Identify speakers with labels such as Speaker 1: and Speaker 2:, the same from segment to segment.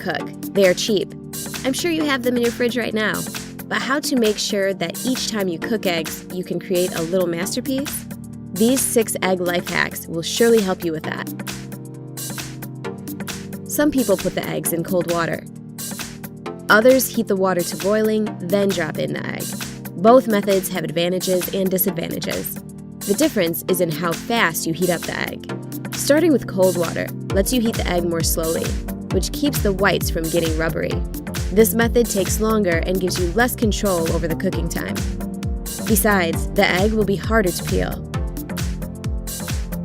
Speaker 1: cook. They are cheap. I'm sure you have them in your fridge right now. But how to make sure that each time you cook eggs, you can create a little masterpiece? These 6 egg life hacks will surely help you with that. Some people put the eggs in cold water. Others heat the water to boiling, then drop in the egg. Both methods have advantages and disadvantages. The difference is in how fast you heat up the egg. Starting with cold water lets you heat the egg more slowly, which keeps the whites from getting rubbery. This method takes longer and gives you less control over the cooking time. Besides, the egg will be harder to peel.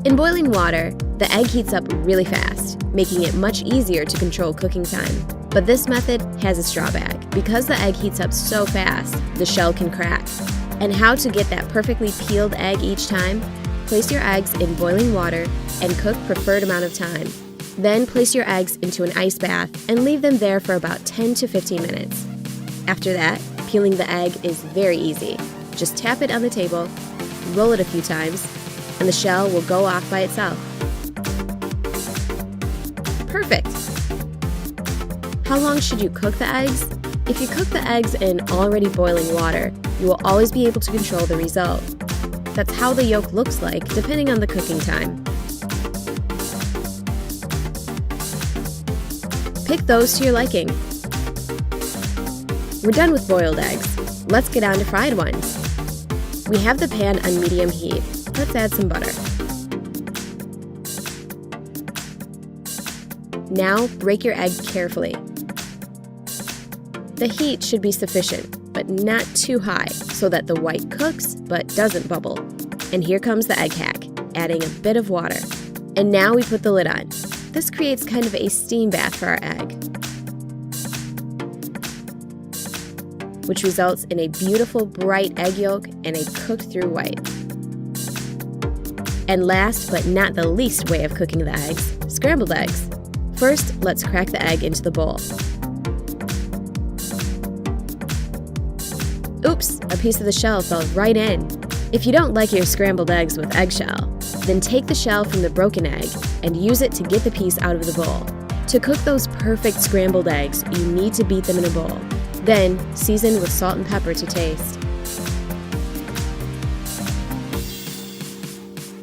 Speaker 1: In boiling water, the egg heats up really fast, making it much easier to control cooking time. But this method has its drawback. Because the egg heats up so fast, the shell can crack. And how to get that perfectly peeled egg each time? Place your eggs in boiling water and cook preferred amount of time. Then place your eggs into an ice bath and leave them there for about 10 to 15 minutes. After that, peeling the egg is very easy. Just tap it on the table, roll it a few times, and the shell will go off by itself. Perfect! How long should you cook the eggs? If you cook the eggs in already boiling water, you will always be able to control the result. That's how the yolk looks like, depending on the cooking time. Pick those to your liking. We're done with boiled eggs. Let's get on to fried ones. We have the pan on medium heat. Let's add some butter. Now break your egg carefully. The heat should be sufficient, but not too high, so that the white cooks but doesn't bubble. And here comes the egg hack, adding a bit of water. And now we put the lid on. This creates kind of a steam bath for our egg, which results in a beautiful bright egg yolk and a cooked through white. And last but not the least way of cooking the eggs, scrambled eggs. First, let's crack the egg into the bowl. Oops, a piece of the shell fell right in. If you don't like your scrambled eggs with eggshell, then take the shell from the broken egg and use it to get the piece out of the bowl. To cook those perfect scrambled eggs, you need to beat them in a bowl. Then, season with salt and pepper to taste.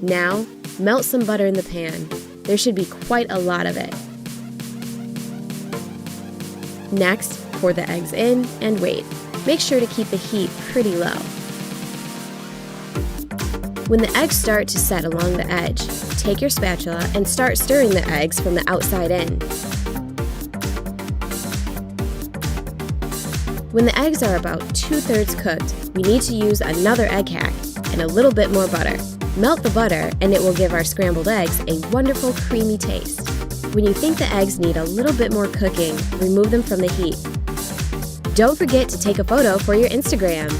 Speaker 1: Now, melt some butter in the pan. There should be quite a lot of it. Next, pour the eggs in and wait. Make sure to keep the heat pretty low. When the eggs start to set along the edge, take your spatula and start stirring the eggs from the outside in. When the eggs are about 2/3 cooked, we need to use another egg hack and a little bit more butter. Melt the butter and it will give our scrambled eggs a wonderful creamy taste. When you think the eggs need a little bit more cooking, remove them from the heat. Don't forget to take a photo for your Instagram.